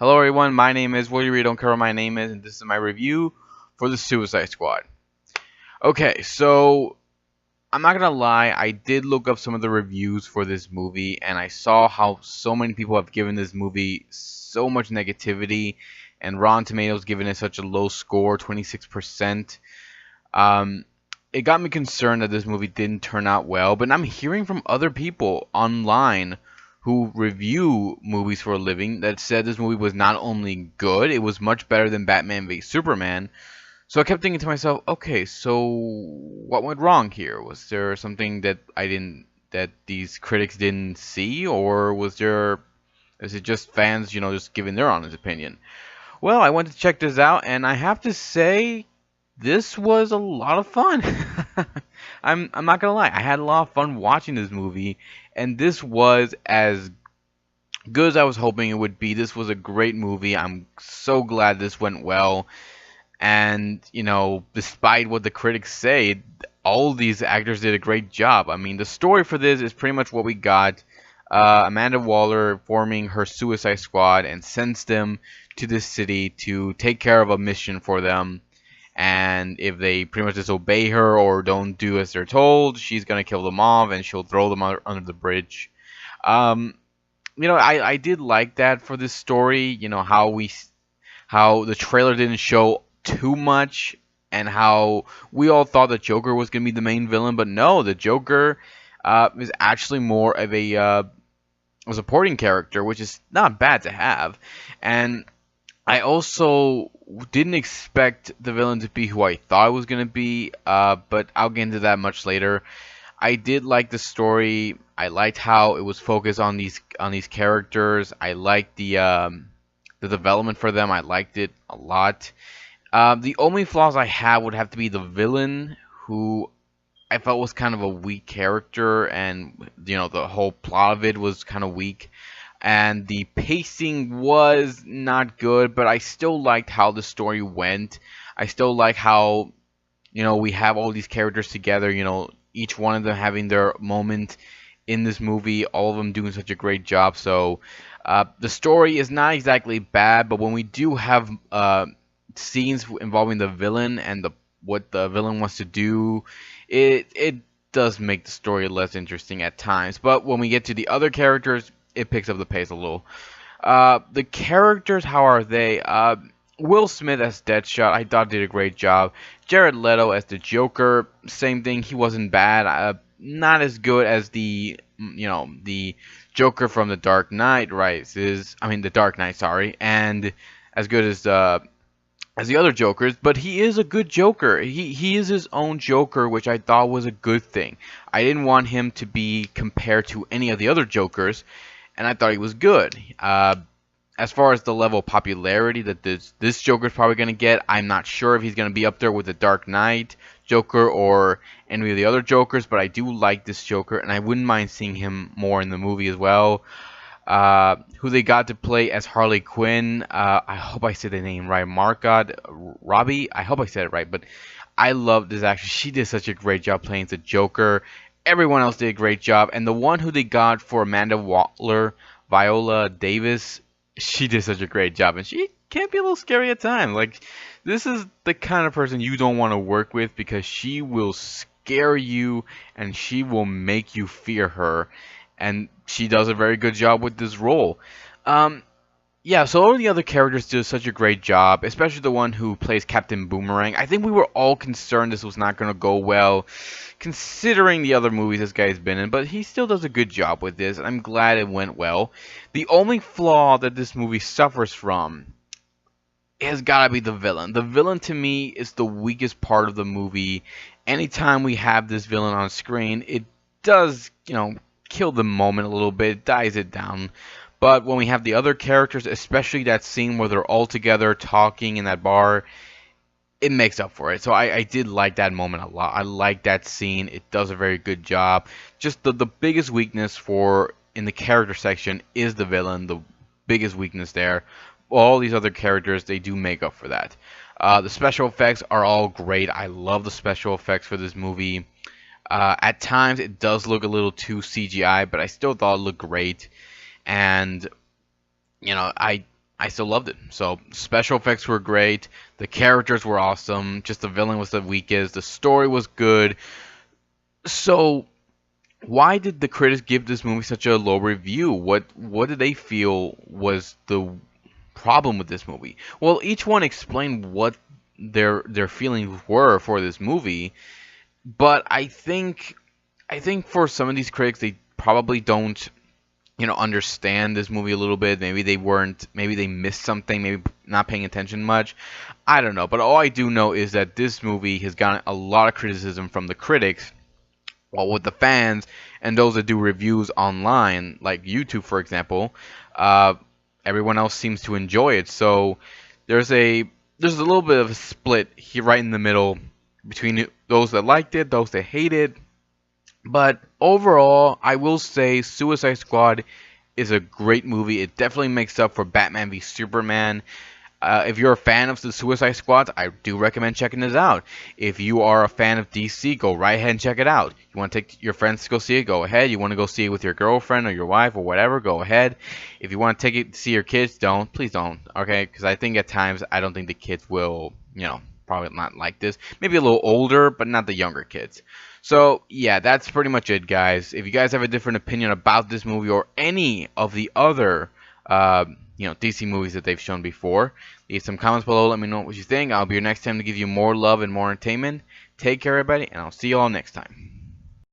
Hello everyone, my name is Will You Really Don't Care What My Name Is, and this is my review for the Suicide Squad. Okay, so I'm not gonna lie, I did look up some of the reviews for this movie, and I saw how so many people have given this movie so much negativity, and Rotten Tomatoes giving it such a low score, 26%. Um, it got me concerned that this movie didn't turn out well, but I'm hearing from other people online who review movies for a living that said this movie was not only good, it was much better than Batman v Superman. So I kept thinking to myself, okay, so what went wrong here? Was there something that that these critics didn't see, or is it just fans, just giving their honest opinion? Well, I went to check this out, and I have to say, this was a lot of fun. I'm not gonna lie, I had a lot of fun watching this movie, and this was as good as I was hoping it would be. This was a great movie. I'm so glad this went well. And, despite what the critics say, all these actors did a great job. I mean, the story for this is pretty much what we got. Amanda Waller forming her Suicide Squad and sends them to this city to take care of a mission for them. And if they pretty much disobey her or don't do as they're told, she's gonna kill them off and she'll throw them under the bridge. Um, I did like that for this story. How the trailer didn't show too much, and how we all thought the Joker was gonna be the main villain, but no, the Joker is actually more of a supporting character, which is not bad to have. And I also didn't expect the villain to be who I thought it was gonna be, but I'll get into that much later. I did like the story. I liked how it was focused on these characters. I liked the development for them. I liked it a lot. The only flaws I have would have to be the villain, who I felt was kind of a weak character, and the whole plot of it was kind of weak, and the pacing was not good. But I still liked how the story went. I still like how we have all these characters together. Each one of them having their moment in this movie. All of them doing such a great job. So the story is not exactly bad, but when we do have scenes involving the villain and what the villain wants to do, it does make the story less interesting at times. But when we get to the other characters, it picks up the pace a little. The characters, how are they? Will Smith as Deadshot, I thought did a great job. Jared Leto as the Joker, same thing. He wasn't bad. Not as good as the Joker from The Dark Knight Rises. I mean, The Dark Knight, sorry, and as good as the other Jokers, but he is a good Joker. He is his own Joker, which I thought was a good thing. I didn't want him to be compared to any of the other Jokers, and I thought he was good. As far as the level of popularity that this Joker is probably going to get, I'm not sure if he's going to be up there with the Dark Knight Joker or any of the other Jokers, but I do like this Joker, and I wouldn't mind seeing him more in the movie as well. Who they got to play as Harley Quinn, I hope I said the name right, Margot Robbie, I hope I said it right, but I love this actress. She did such a great job playing the Joker. Everyone else did a great job, and the one who they got for Amanda Waller, Viola Davis, she did such a great job, and she can be a little scary at times. Like, this is the kind of person you don't want to work with, because she will scare you and she will make you fear her, and she does a very good job with this role. Yeah, so all the other characters did such a great job, especially the one who plays Captain Boomerang. I think we were all concerned this was not going to go well, considering the other movies this guy's been in, but he still does a good job with this, and I'm glad it went well. The only flaw that this movie suffers from has got to be the villain. The villain, to me, is the weakest part of the movie. Anytime we have this villain on screen, it does, kill the moment a little bit, dies it down. But when we have the other characters, especially that scene where they're all together talking in that bar, it makes up for it. So I did like that moment a lot. I like that scene. It does a very good job. Just the biggest weakness in the character section is the villain, the biggest weakness there. All these other characters, they do make up for that. The special effects are all great. I love the special effects for this movie. At times, it does look a little too CGI, but I still thought it looked great. And I I still loved it. So special effects were great, the characters were awesome, just the villain was the weakest, the story was good. So why did the critics give this movie such a low review? What did they feel was the problem with this movie? Well, each one explained what their feelings were for this movie, but I think for some of these critics they probably don't understand this movie a little bit. Maybe they missed something, maybe not paying attention much. I don't know, but all I do know is that this movie has gotten a lot of criticism from the critics, well, with the fans and those that do reviews online, like YouTube, for example. Uh, Everyone else seems to enjoy it. So there's a there's a little bit of a split here, right in the middle, between those that liked it, those that hated. But overall, I will say Suicide Squad is a great movie. It definitely makes up for Batman v Superman. If you're a fan of the Suicide Squad, I do recommend checking this out. If you are a fan of DC, go right ahead and check it out. You want to take your friends to go see it, go ahead. You want to go see it with your girlfriend or your wife or whatever, go ahead. If you want to take it to see your kids, please don't, okay? Because I think at times, I don't think the kids will, probably not like this. Maybe a little older, but not the younger kids. So, yeah, that's pretty much it, guys. If you guys have a different opinion about this movie or any of the other DC movies that they've shown before, leave some comments below. Let me know what you think. I'll be here next time to give you more love and more entertainment. Take care, everybody, and I'll see you all next time.